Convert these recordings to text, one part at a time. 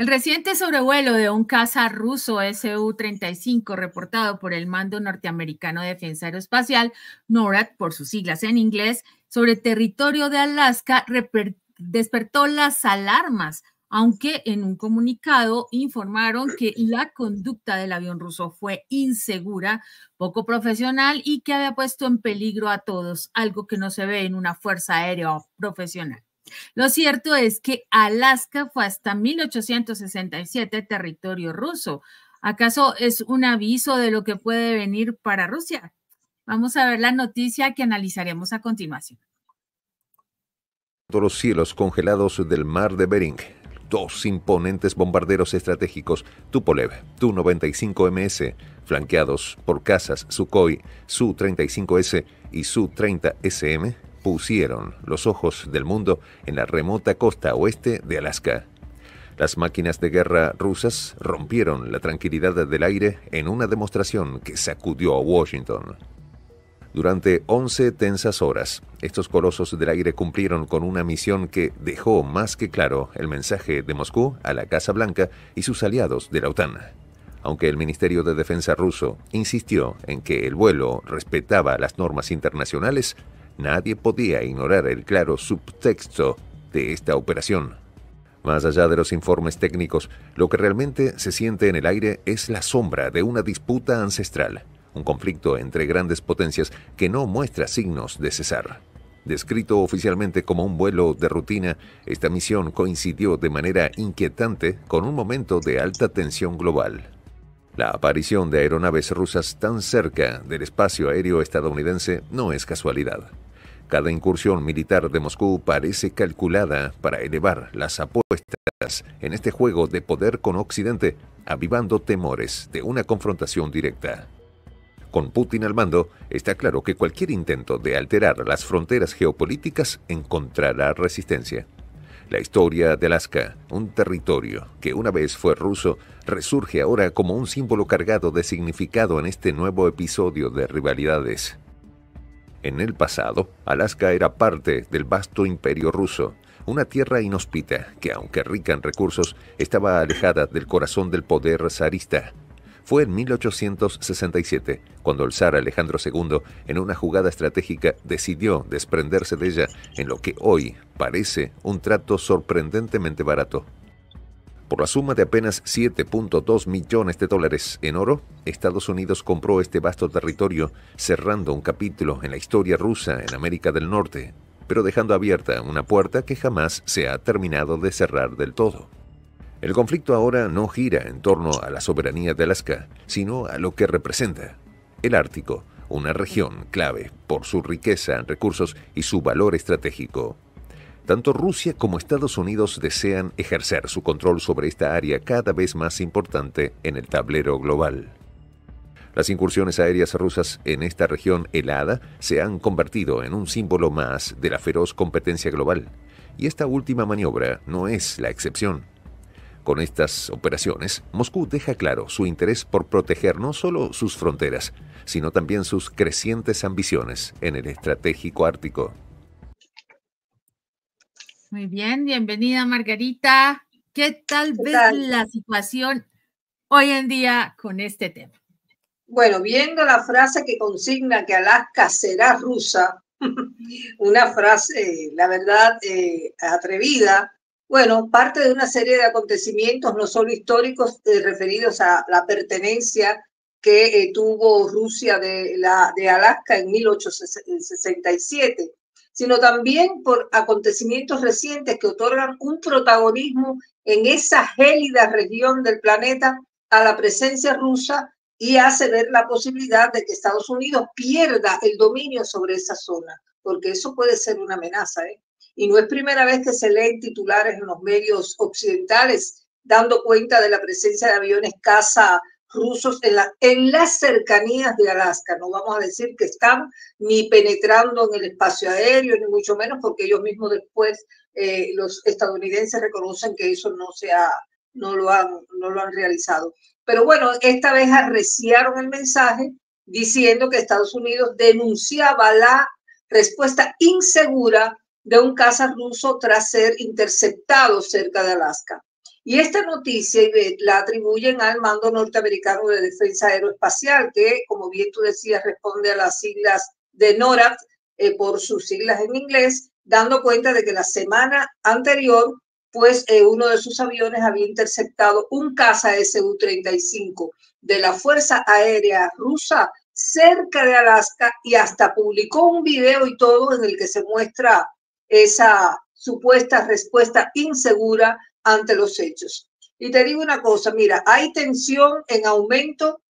El reciente sobrevuelo de un caza ruso Su-35 reportado por el Mando Norteamericano de Defensa Aeroespacial, NORAD por sus siglas en inglés, sobre territorio de Alaska despertó las alarmas, aunque en un comunicado informaron que la conducta del avión ruso fue insegura, poco profesional y que había puesto en peligro a todos, algo que no se ve en una fuerza aérea profesional. Lo cierto es que Alaska fue hasta 1867 territorio ruso. ¿Acaso es un aviso de lo que puede venir para Rusia? Vamos a ver la noticia que analizaremos a continuación. Los cielos congelados del mar de Bering. Dos imponentes bombarderos estratégicos Tupolev Tu-95MS, flanqueados por cazas Sukhoi Su-35S y Su-30SM, pusieron los ojos del mundo en la remota costa oeste de Alaska. Las máquinas de guerra rusas rompieron la tranquilidad del aire en una demostración que sacudió a Washington. Durante 11 tensas horas, estos colosos del aire cumplieron con una misión que dejó más que claro el mensaje de Moscú a la Casa Blanca y sus aliados de la OTAN. Aunque el Ministerio de Defensa ruso insistió en que el vuelo respetaba las normas internacionales, nadie podía ignorar el claro subtexto de esta operación. Más allá de los informes técnicos, lo que realmente se siente en el aire es la sombra de una disputa ancestral, un conflicto entre grandes potencias que no muestra signos de cesar. Descrito oficialmente como un vuelo de rutina, esta misión coincidió de manera inquietante con un momento de alta tensión global. La aparición de aeronaves rusas tan cerca del espacio aéreo estadounidense no es casualidad. Cada incursión militar de Moscú parece calculada para elevar las apuestas en este juego de poder con Occidente, avivando temores de una confrontación directa. Con Putin al mando, está claro que cualquier intento de alterar las fronteras geopolíticas encontrará resistencia. La historia de Alaska, un territorio que una vez fue ruso, resurge ahora como un símbolo cargado de significado en este nuevo episodio de rivalidades. En el pasado, Alaska era parte del vasto imperio ruso, una tierra inhóspita que, aunque rica en recursos, estaba alejada del corazón del poder zarista. Fue en 1867 cuando el zar Alejandro II, en una jugada estratégica, decidió desprenderse de ella en lo que hoy parece un trato sorprendentemente barato. Por la suma de apenas $7.2 millones en oro, Estados Unidos compró este vasto territorio, cerrando un capítulo en la historia rusa en América del Norte, pero dejando abierta una puerta que jamás se ha terminado de cerrar del todo. El conflicto ahora no gira en torno a la soberanía de Alaska, sino a lo que representa. El Ártico, una región clave por su riqueza en recursos y su valor estratégico. Tanto Rusia como Estados Unidos desean ejercer su control sobre esta área cada vez más importante en el tablero global. Las incursiones aéreas rusas en esta región helada se han convertido en un símbolo más de la feroz competencia global, y esta última maniobra no es la excepción. Con estas operaciones, Moscú deja claro su interés por proteger no solo sus fronteras, sino también sus crecientes ambiciones en el estratégico ártico. Muy bien, bienvenida Margarita. ¿Qué tal ves la situación hoy en día con este tema? Bueno, viendo la frase que consigna que Alaska será rusa, una frase, la verdad, atrevida, bueno, parte de una serie de acontecimientos, no solo históricos, referidos a la pertenencia que tuvo Rusia de Alaska en 1867, sino también por acontecimientos recientes que otorgan un protagonismo en esa gélida región del planeta a la presencia rusa y hace ver la posibilidad de que Estados Unidos pierda el dominio sobre esa zona, porque eso puede ser una amenaza, ¿eh? Y no es primera vez que se leen titulares en los medios occidentales dando cuenta de la presencia de aviones caza rusos en las cercanías de Alaska. No vamos a decir que están ni penetrando en el espacio aéreo, ni mucho menos, porque ellos mismos después, los estadounidenses reconocen que eso no lo han realizado. Pero bueno, esta vez arreciaron el mensaje diciendo que Estados Unidos denunciaba la respuesta insegura de un caza ruso tras ser interceptado cerca de Alaska. Y esta noticia, Ivette, la atribuyen al Mando Norteamericano de Defensa Aeroespacial, que, como bien tú decías, responde a las siglas de NORAD, por sus siglas en inglés, dando cuenta de que la semana anterior, pues uno de sus aviones había interceptado un caza Su-35 de la Fuerza Aérea Rusa cerca de Alaska, y hasta publicó un video y todo en el que se muestra esa supuesta respuesta insegura ante los hechos. Y te digo una cosa, mira, hay tensión en aumento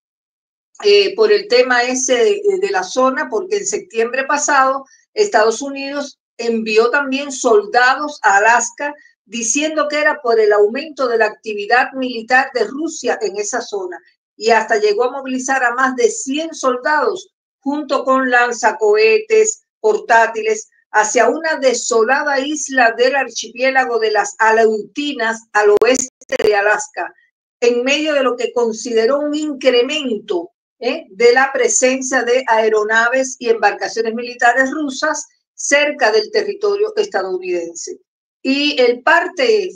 por el tema ese de la zona, porque en septiembre pasado Estados Unidos envió también soldados a Alaska diciendo que era por el aumento de la actividad militar de Rusia en esa zona, y hasta llegó a movilizar a más de 100 soldados junto con lanzacohetes portátiles hacia una desolada isla del archipiélago de las Aleutianas al oeste de Alaska, en medio de lo que consideró un incremento de la presencia de aeronaves y embarcaciones militares rusas cerca del territorio estadounidense. Y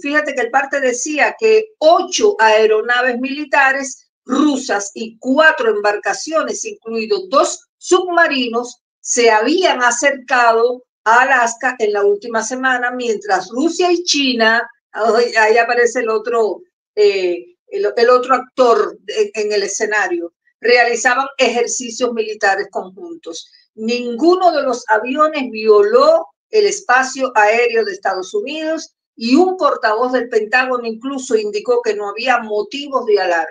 fíjate que el parte decía que 8 aeronaves militares rusas y 4 embarcaciones, incluidos 2 submarinos, se habían acercado a Alaska en la última semana, mientras Rusia y China, ahí aparece el otro actor en el escenario, realizaban ejercicios militares conjuntos. Ninguno de los aviones violó el espacio aéreo de Estados Unidos, y un portavoz del Pentágono incluso indicó que no había motivos de alarma.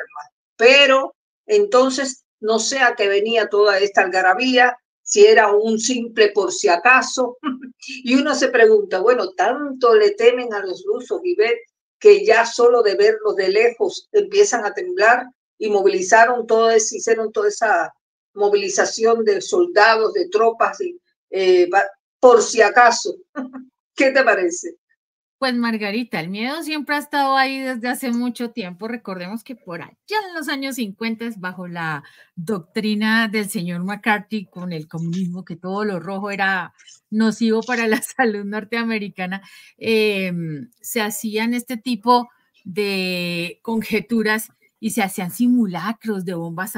Pero entonces no sé a qué venía toda esta algarabía, si era un simple por si acaso. Y uno se pregunta, bueno, tanto le temen a los rusos, Ivette, que ya solo de verlos de lejos empiezan a temblar, y hicieron toda esa movilización de soldados, de tropas, por si acaso. ¿Qué te parece? Pues Margarita, el miedo siempre ha estado ahí desde hace mucho tiempo. Recordemos que por allá en los años 50, bajo la doctrina del señor McCarthy con el comunismo, que todo lo rojo era nocivo para la salud norteamericana, se hacían este tipo de conjeturas y se hacían simulacros de bombas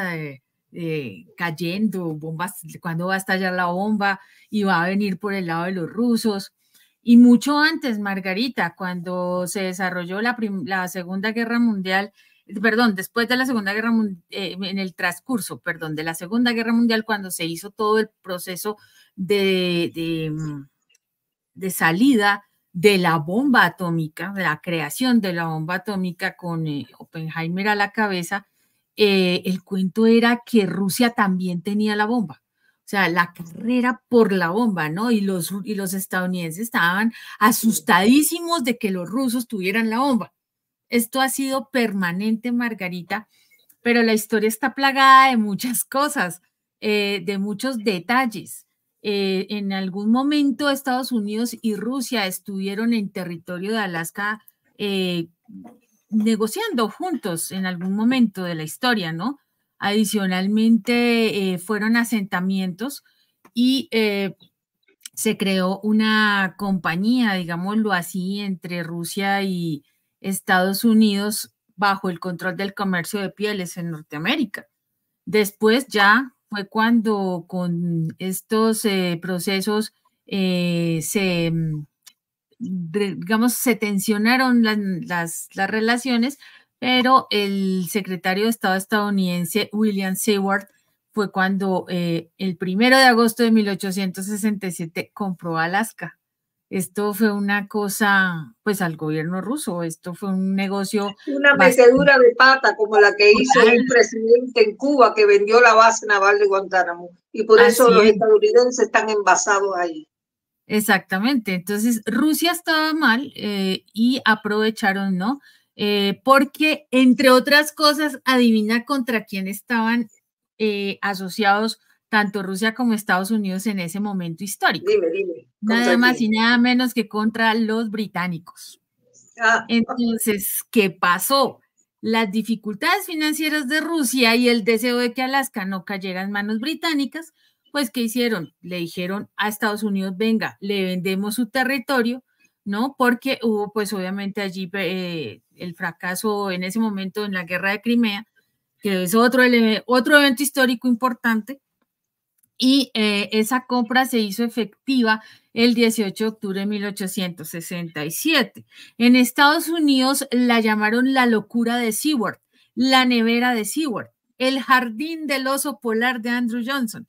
cayendo, bombas, cuándo va a estallar la bomba y va a venir por el lado de los rusos. Y mucho antes, Margarita, cuando se desarrolló la Segunda Guerra Mundial, perdón, después de la Segunda Guerra Mundial, en el transcurso, perdón, de la Segunda Guerra Mundial, cuando se hizo todo el proceso de salida de la bomba atómica, de la creación de la bomba atómica con Oppenheimer a la cabeza, el cuento era que Rusia también tenía la bomba. O sea, la carrera por la bomba, ¿no? Y los estadounidenses estaban asustadísimos de que los rusos tuvieran la bomba. Esto ha sido permanente, Margarita, pero la historia está plagada de muchas cosas, de muchos detalles. En algún momento Estados Unidos y Rusia estuvieron en territorio de Alaska negociando juntos en algún momento de la historia, ¿no? Adicionalmente, fueron asentamientos y se creó una compañía, digámoslo así, entre Rusia y Estados Unidos bajo el control del comercio de pieles en Norteamérica. Después ya fue cuando con estos procesos digamos, se tensionaron las relaciones, pero el secretario de Estado estadounidense, William Seward, fue cuando el 1 de agosto de 1867 compró Alaska. Esto fue una cosa, pues, al gobierno ruso, esto fue un negocio. Una metedura de pata como la que hizo un presidente en Cuba que vendió la base naval de Guantánamo, y por eso los estadounidenses están envasados ahí. Exactamente, entonces Rusia estaba mal y aprovecharon, ¿no? Porque, entre otras cosas, adivina contra quién estaban asociados tanto Rusia como Estados Unidos en ese momento histórico. Dime. Nada más y nada menos que contra los británicos. Entonces, ¿qué pasó? Las dificultades financieras de Rusia y el deseo de que Alaska no cayera en manos británicas, pues, ¿qué hicieron? Le dijeron a Estados Unidos, venga, le vendemos su territorio, ¿no? Porque hubo pues obviamente allí el fracaso en ese momento en la guerra de Crimea, que es otro evento histórico importante, y esa compra se hizo efectiva el 18 de octubre de 1867. En Estados Unidos la llamaron la locura de Seward, la nevera de Seward, el jardín del oso polar de Andrew Johnson.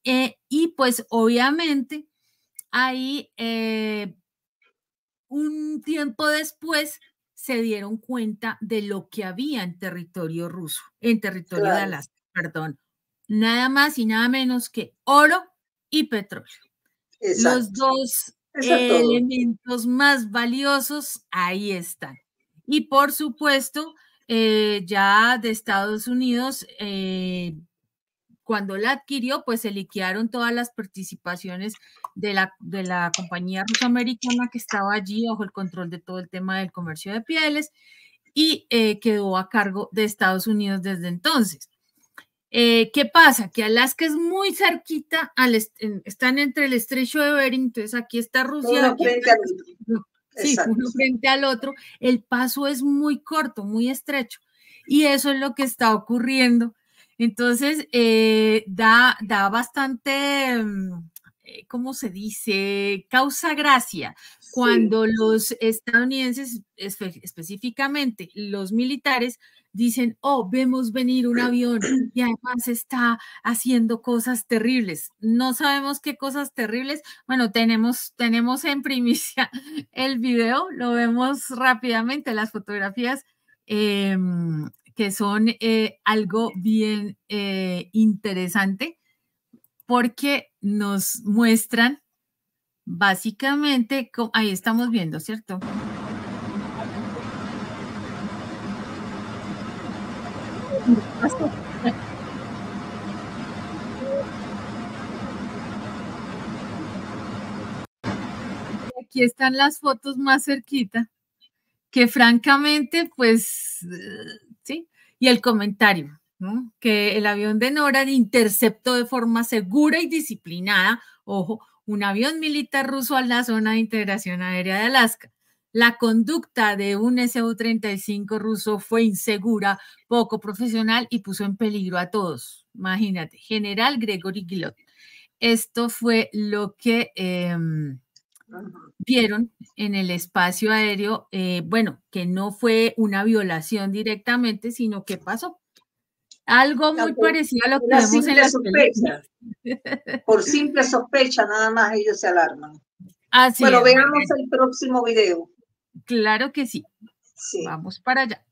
Y pues obviamente ahí un tiempo después se dieron cuenta de lo que había en territorio ruso, en territorio de Alaska, perdón. Nada más y nada menos que oro y petróleo. Exacto. Los dos elementos más valiosos ahí están. Y por supuesto, ya de Estados Unidos, cuando la adquirió, pues se liquidaron todas las participaciones de la compañía ruso-americana que estaba allí bajo el control de todo el tema del comercio de pieles y quedó a cargo de Estados Unidos desde entonces. ¿Qué pasa? Que Alaska es muy cerquita, están entre el estrecho de Bering, entonces aquí está Rusia. Uno frente al otro. Sí, uno frente al otro. El paso es muy corto, muy estrecho. Y eso es lo que está ocurriendo. Entonces, da bastante, ¿cómo se dice? Causa gracia cuando los estadounidenses, específicamente los militares, dicen, oh, vemos venir un avión y además está haciendo cosas terribles. No sabemos qué cosas terribles. Bueno, tenemos en primicia el video, lo vemos rápidamente, las fotografías que son algo bien interesante porque nos muestran básicamente, ahí estamos viendo, ¿cierto? Aquí están las fotos más cerquita, que francamente, pues, sí, y el comentario, ¿no? Que el avión de NORAD interceptó de forma segura y disciplinada, ojo, un avión militar ruso a la zona de integración aérea de Alaska. La conducta de un Su-35 ruso fue insegura, poco profesional y puso en peligro a todos. Imagínate, General Gregory Gillot. Esto fue lo que vieron en el espacio aéreo, bueno, que no fue una violación directamente, sino que pasó. Algo muy parecido a lo que vemos en las películas. Por simple sospecha, nada más ellos se alarman. Así bueno, veamos el próximo video. Claro que sí. Vamos para allá.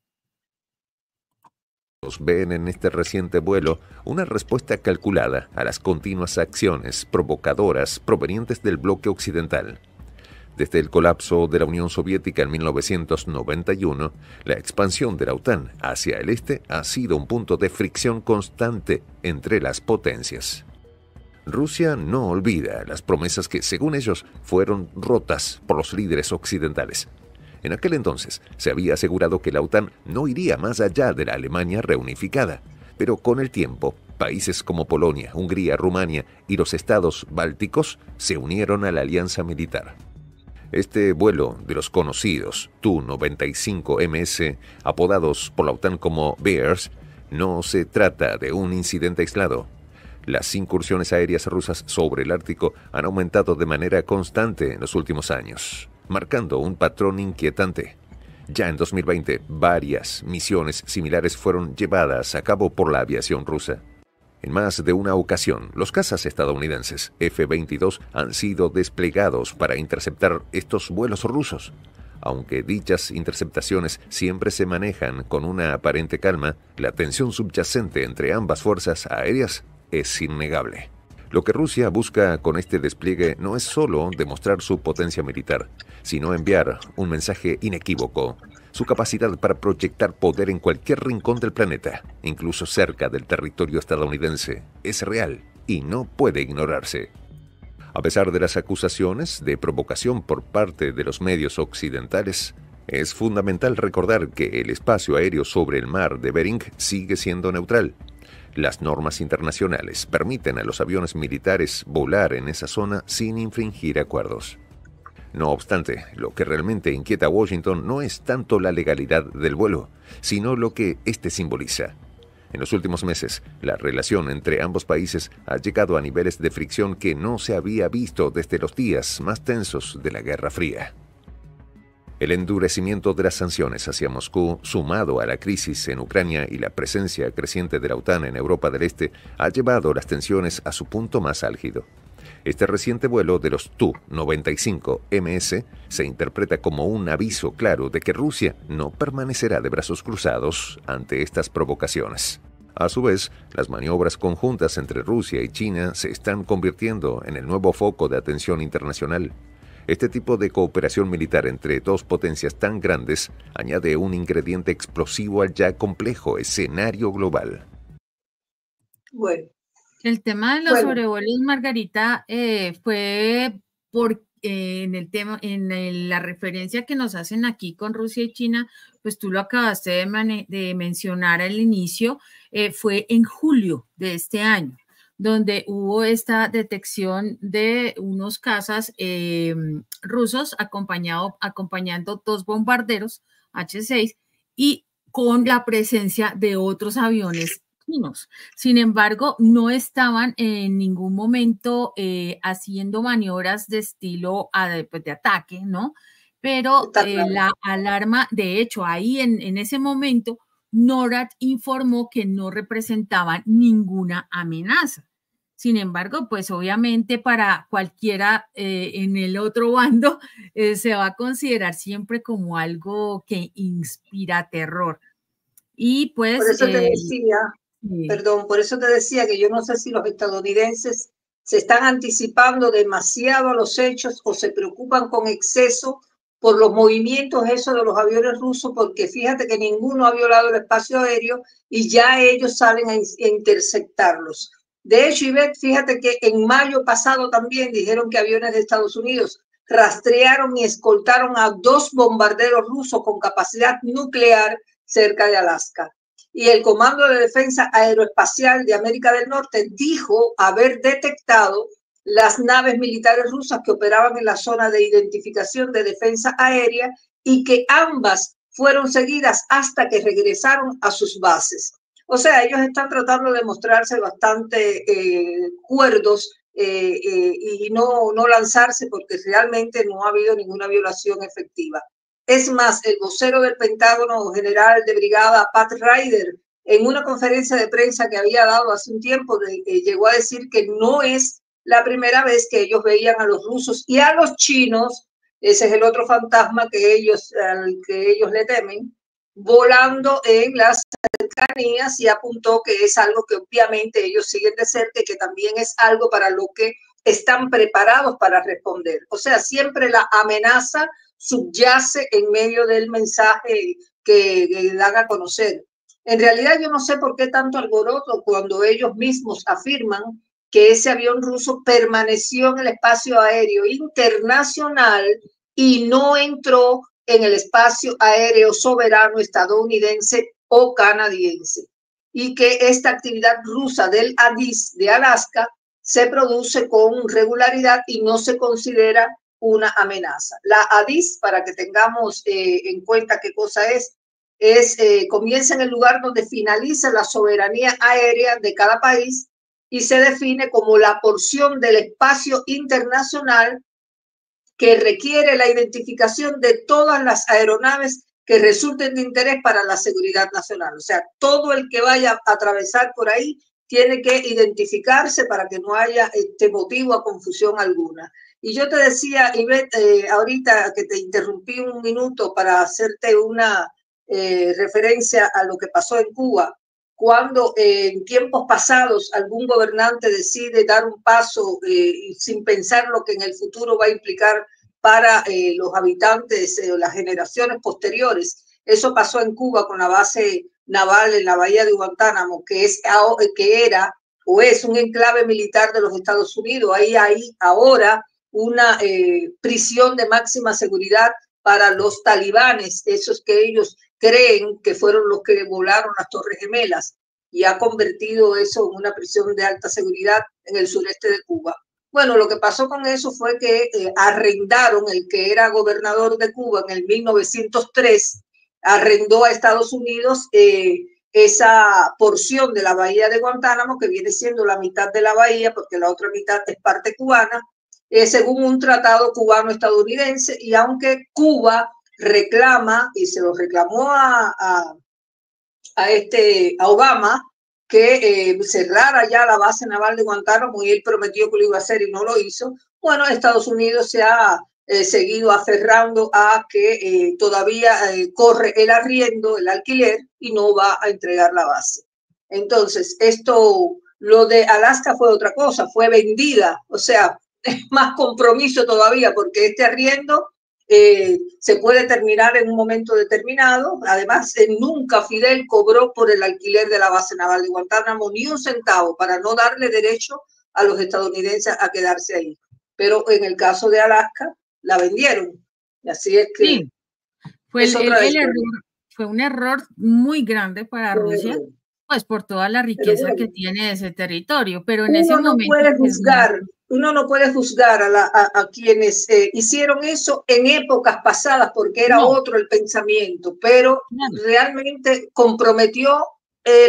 Ven en este reciente vuelo una respuesta calculada a las continuas acciones provocadoras provenientes del bloque occidental. Desde el colapso de la Unión Soviética en 1991, la expansión de la OTAN hacia el este ha sido un punto de fricción constante entre las potencias. Rusia no olvida las promesas que, según ellos, fueron rotas por los líderes occidentales. En aquel entonces se había asegurado que la OTAN no iría más allá de la Alemania reunificada, pero con el tiempo, países como Polonia, Hungría, Rumania y los estados bálticos se unieron a la alianza militar. Este vuelo de los conocidos Tu-95MS, apodados por la OTAN como Bears, no se trata de un incidente aislado. Las incursiones aéreas rusas sobre el Ártico han aumentado de manera constante en los últimos años, marcando un patrón inquietante. Ya en 2020, varias misiones similares fueron llevadas a cabo por la aviación rusa. En más de una ocasión, los cazas estadounidenses F-22 han sido desplegados para interceptar estos vuelos rusos. Aunque dichas interceptaciones siempre se manejan con una aparente calma, la tensión subyacente entre ambas fuerzas aéreas es innegable. Lo que Rusia busca con este despliegue no es solo demostrar su potencia militar, sino enviar un mensaje inequívoco. Su capacidad para proyectar poder en cualquier rincón del planeta, incluso cerca del territorio estadounidense, es real y no puede ignorarse. A pesar de las acusaciones de provocación por parte de los medios occidentales, es fundamental recordar que el espacio aéreo sobre el mar de Bering sigue siendo neutral. Las normas internacionales permiten a los aviones militares volar en esa zona sin infringir acuerdos. No obstante, lo que realmente inquieta a Washington no es tanto la legalidad del vuelo, sino lo que éste simboliza. En los últimos meses, la relación entre ambos países ha llegado a niveles de fricción que no se había visto desde los días más tensos de la Guerra Fría. El endurecimiento de las sanciones hacia Moscú, sumado a la crisis en Ucrania y la presencia creciente de la OTAN en Europa del Este, ha llevado las tensiones a su punto más álgido. Este reciente vuelo de los Tu-95MS se interpreta como un aviso claro de que Rusia no permanecerá de brazos cruzados ante estas provocaciones. A su vez, las maniobras conjuntas entre Rusia y China se están convirtiendo en el nuevo foco de atención internacional. Este tipo de cooperación militar entre dos potencias tan grandes añade un ingrediente explosivo al ya complejo escenario global. Bueno. El tema de los sobrevuelos, Margarita, fue en el tema, la referencia que nos hacen aquí con Rusia y China, pues tú lo acabaste de mencionar al inicio, fue en julio de este año, donde hubo esta detección de unos cazas rusos acompañando dos bombarderos H-6 y con la presencia de otros aviones chinos. Sin embargo, no estaban en ningún momento haciendo maniobras de estilo de ataque, ¿no? Pero la alarma, de hecho, ahí en ese momento, NORAD informó que no representaban ninguna amenaza. Sin embargo, pues obviamente para cualquiera en el otro bando se va a considerar siempre como algo que inspira terror. Y pues... Por eso te decía, perdón, por eso te decía que yo no sé si los estadounidenses se están anticipando demasiado a los hechos o se preocupan con exceso por los movimientos esos de los aviones rusos, porque fíjate que ninguno ha violado el espacio aéreo y ya ellos salen a interceptarlos. De hecho, Ivette, fíjate que en mayo pasado también dijeron que aviones de Estados Unidos rastrearon y escoltaron a 2 bombarderos rusos con capacidad nuclear cerca de Alaska. Y el Comando de Defensa Aeroespacial de América del Norte dijo haber detectado las naves militares rusas que operaban en la zona de identificación de defensa aérea y que ambas fueron seguidas hasta que regresaron a sus bases. O sea, ellos están tratando de mostrarse bastante cuerdos y no lanzarse porque realmente no ha habido ninguna violación efectiva. Es más, el vocero del Pentágono, general de brigada Pat Ryder, en una conferencia de prensa que había dado hace un tiempo, llegó a decir que no es la primera vez que ellos veían a los rusos y a los chinos, ese es el otro fantasma al que ellos le temen, volando en las cercanías, y apuntó que es algo que obviamente ellos siguen de cerca y que también es algo para lo que están preparados para responder. O sea, siempre la amenaza subyace en medio del mensaje que dan a conocer. En realidad yo no sé por qué tanto alboroto cuando ellos mismos afirman que ese avión ruso permaneció en el espacio aéreo internacional y no entró en el espacio aéreo soberano estadounidense o canadiense, y que esta actividad rusa del ADIS de Alaska se produce con regularidad y no se considera una amenaza. La ADIS, para que tengamos en cuenta qué cosa comienza en el lugar donde finaliza la soberanía aérea de cada país y se define como la porción del espacio internacional que requiere la identificación de todas las aeronaves que resulten de interés para la seguridad nacional. O sea, todo el que vaya a atravesar por ahí tiene que identificarse para que no haya motivo a confusión alguna. Y yo te decía, Ivette, ahorita que te interrumpí un minuto para hacerte una referencia a lo que pasó en Cuba, cuando en tiempos pasados algún gobernante decide dar un paso sin pensar lo que en el futuro va a implicar para los habitantes o las generaciones posteriores. Eso pasó en Cuba con la base naval en la bahía de Guantánamo, que era o es un enclave militar de los Estados Unidos. Ahí hay ahora una prisión de máxima seguridad para los talibanes, esos que ellos creen que fueron los que volaron las Torres Gemelas, y ha convertido eso en una prisión de alta seguridad en el sureste de Cuba. Bueno, lo que pasó con eso fue que arrendaron, el que era gobernador de Cuba en el 1903, arrendó a Estados Unidos esa porción de la bahía de Guantánamo, que viene siendo la mitad de la bahía, porque la otra mitad es parte cubana, según un tratado cubano-estadounidense, y aunque Cuba reclama, y se lo reclamó a Obama, que cerrara ya la base naval de Guantánamo, y él prometió que lo iba a hacer y no lo hizo. Bueno, Estados Unidos se ha seguido aferrando a que todavía corre el arriendo, el alquiler, y no va a entregar la base. Entonces, lo de Alaska fue otra cosa, fue vendida, o sea, más compromiso todavía, porque este arriendo se puede terminar en un momento determinado. Además, nunca Fidel cobró por el alquiler de la base naval de Guantánamo ni un centavo, para no darle derecho a los estadounidenses a quedarse ahí. Pero en el caso de Alaska, la vendieron. Y así es que sí, fue un error muy grande para Rusia, pues por toda la riqueza que tiene ese territorio, pero en ese momento uno no puede juzgar a quienes hicieron eso en épocas pasadas, porque era otro el pensamiento, pero realmente comprometió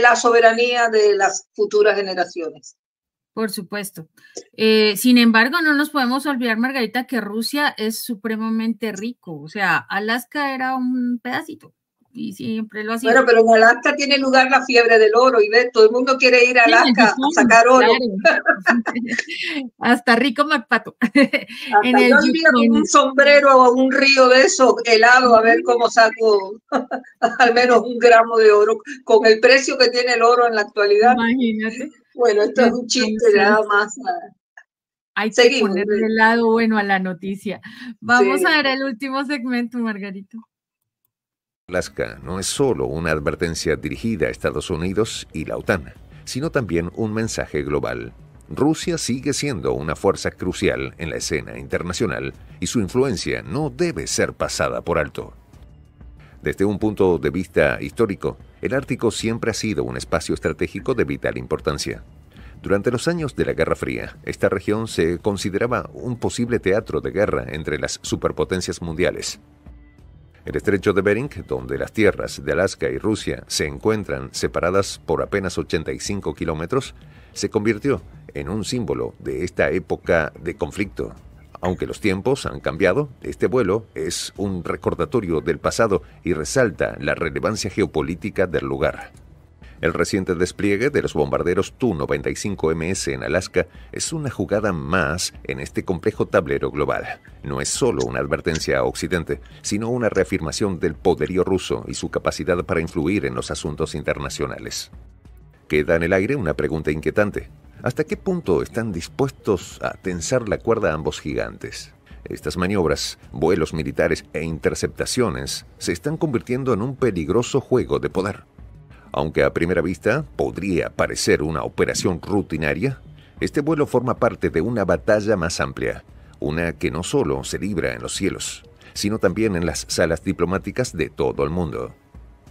la soberanía de las futuras generaciones. Por supuesto. Sin embargo, no nos podemos olvidar, Margarita, que Rusia es supremamente rico. O sea, Alaska era un pedacito y siempre lo ha sido. Bueno, pero en Alaska tiene lugar la fiebre del oro, y todo el mundo quiere ir a Alaska a sacar oro. Claro. Hasta rico MacPato. Hasta yo iría con un sombrero a un río de eso helado a ver cómo saco al menos 1 gramo de oro, con el precio que tiene el oro en la actualidad. Imagínate. Bueno, esto es un chiste nada más. Hay que ponerle el lado bueno a la noticia. Vamos a ver el último segmento, Margarita. Alaska no es solo una advertencia dirigida a Estados Unidos y la OTAN, sino también un mensaje global. Rusia sigue siendo una fuerza crucial en la escena internacional y su influencia no debe ser pasada por alto. Desde un punto de vista histórico, el Ártico siempre ha sido un espacio estratégico de vital importancia. Durante los años de la Guerra Fría, esta región se consideraba un posible teatro de guerra entre las superpotencias mundiales. El estrecho de Bering, donde las tierras de Alaska y Rusia se encuentran separadas por apenas 85 kilómetros, se convirtió en un símbolo de esta época de conflicto. Aunque los tiempos han cambiado, este vuelo es un recordatorio del pasado y resalta la relevancia geopolítica del lugar. El reciente despliegue de los bombarderos Tu-95MS en Alaska es una jugada más en este complejo tablero global. No es solo una advertencia a Occidente, sino una reafirmación del poderío ruso y su capacidad para influir en los asuntos internacionales. Queda en el aire una pregunta inquietante. ¿Hasta qué punto están dispuestos a tensar la cuerda ambos gigantes? Estas maniobras, vuelos militares e interceptaciones se están convirtiendo en un peligroso juego de poder. Aunque a primera vista podría parecer una operación rutinaria, este vuelo forma parte de una batalla más amplia, una que no solo se libra en los cielos, sino también en las salas diplomáticas de todo el mundo.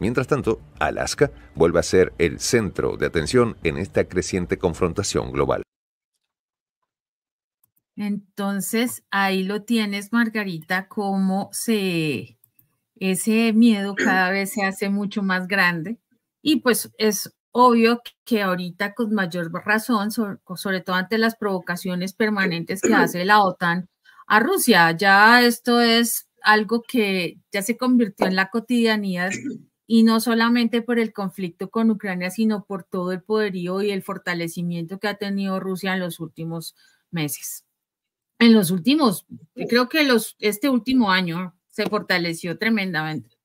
Mientras tanto, Alaska vuelve a ser el centro de atención en esta creciente confrontación global. Entonces, ahí lo tienes, Margarita, cómo ese miedo cada vez se hace mucho más grande. Y pues es obvio que ahorita con mayor razón, sobre todo ante las provocaciones permanentes que hace la OTAN a Rusia, ya esto es algo que ya se convirtió en la cotidianidad, y no solamente por el conflicto con Ucrania, sino por todo el poderío y el fortalecimiento que ha tenido Rusia en los últimos meses. En los últimos, creo que este último año se fortaleció tremendamente.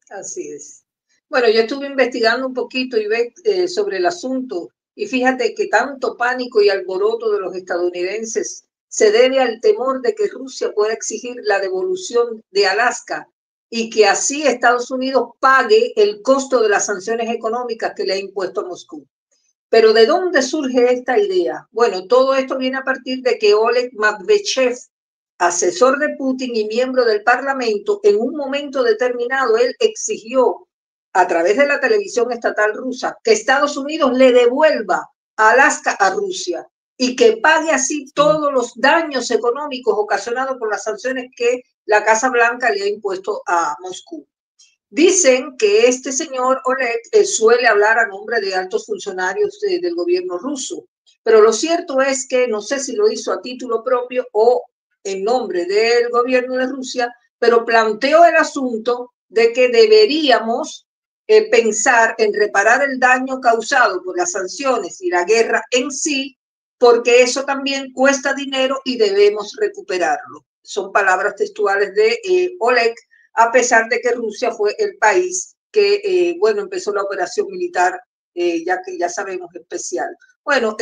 Así es. Bueno, yo estuve investigando un poquito y sobre el asunto, y fíjate que tanto pánico y alboroto de los estadounidenses se debe al temor de que Rusia pueda exigir la devolución de Alaska y que así Estados Unidos pague el costo de las sanciones económicas que le ha impuesto a Moscú. Pero ¿de dónde surge esta idea? Bueno, todo esto viene a partir de que Oleg Medvedev, asesor de Putin y miembro del Parlamento, en un momento determinado él exigió a través de la televisión estatal rusa que Estados Unidos le devuelva Alaska a Rusia. y que pague así todos los daños económicos ocasionados por las sanciones que la Casa Blanca le ha impuesto a Moscú. Dicen que este señor Oleg suele hablar a nombre de altos funcionarios del gobierno ruso, pero lo cierto es que no sé si lo hizo a título propio o en nombre del gobierno de Rusia, pero planteó el asunto de que deberíamos pensar en reparar el daño causado por las sanciones y la guerra en sí, porque eso también cuesta dinero y debemos recuperarlo. Son palabras textuales de Oleg, a pesar de que Rusia fue el país que, bueno, empezó la operación militar, ya que ya sabemos, especial. Bueno,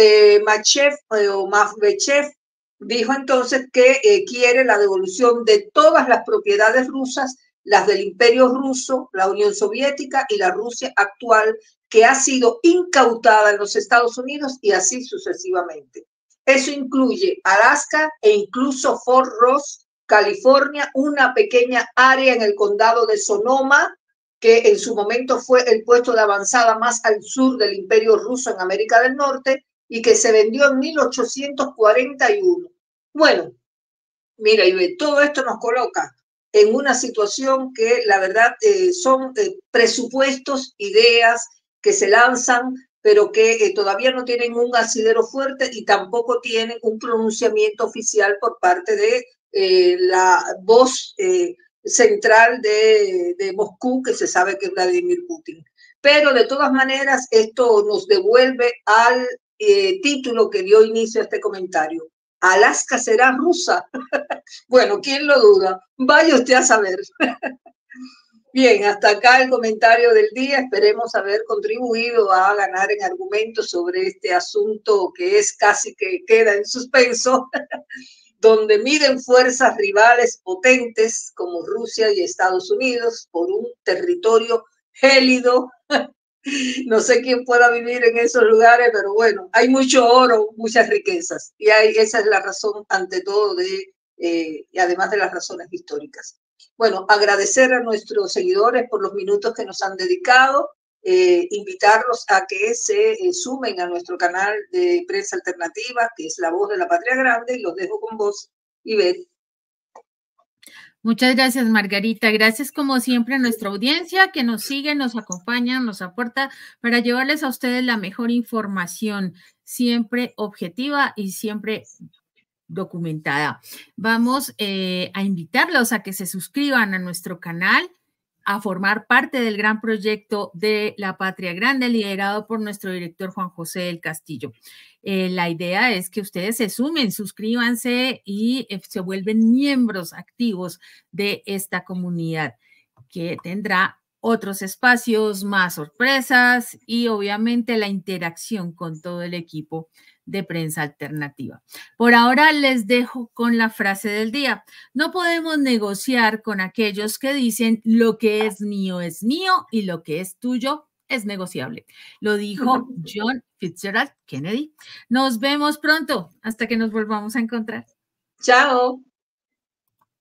Machev o Mavvechev dijo entonces que quiere la devolución de todas las propiedades rusas, las del Imperio Ruso, la Unión Soviética y la Rusia actual, que ha sido incautada en los Estados Unidos y así sucesivamente. Eso incluye Alaska e incluso Fort Ross, California, una pequeña área en el condado de Sonoma, que en su momento fue el puesto de avanzada más al sur del Imperio Ruso en América del Norte y que se vendió en 1841. Bueno, mira, y todo esto nos coloca en una situación que la verdad son presupuestos, ideas que se lanzan, pero que todavía no tienen un asidero fuerte y tampoco tienen un pronunciamiento oficial por parte de la voz central de Moscú, que se sabe que es Vladimir Putin. Pero de todas maneras, esto nos devuelve al título que dio inicio a este comentario. Alaska será rusa. Bueno, ¿quién lo duda? Vaya usted a saber. Bien, hasta acá el comentario del día. Esperemos haber contribuido a ganar en argumentos sobre este asunto que es casi que queda en suspenso, donde miden fuerzas rivales potentes como Rusia y Estados Unidos por un territorio gélido. No sé quién pueda vivir en esos lugares, pero bueno, hay mucho oro, muchas riquezas. Y esa es la razón, ante todo, y además de las razones históricas. Bueno, agradecer a nuestros seguidores por los minutos que nos han dedicado, invitarlos a que se sumen a nuestro canal de Prensa Alternativa, que es La Voz de la Patria Grande, y los dejo con vos, Ivette. Muchas gracias, Margarita. Gracias, como siempre, a nuestra audiencia que nos sigue, nos acompaña, nos aporta para llevarles a ustedes la mejor información, siempre objetiva y siempre documentada. Vamos a invitarlos a que se suscriban a nuestro canal, a formar parte del gran proyecto de La Patria Grande, liderado por nuestro director Juan José del Castillo. La idea es que ustedes se sumen, suscríbanse y se vuelven miembros activos de esta comunidad que tendrá otros espacios, más sorpresas y obviamente la interacción con todo el equipo de Prensa Alternativa. Por ahora les dejo con la frase del día. No podemos negociar con aquellos que dicen lo que es mío y lo que es tuyo es negociable. Lo dijo John Fitzgerald Kennedy. Nos vemos pronto hasta que nos volvamos a encontrar. Chao.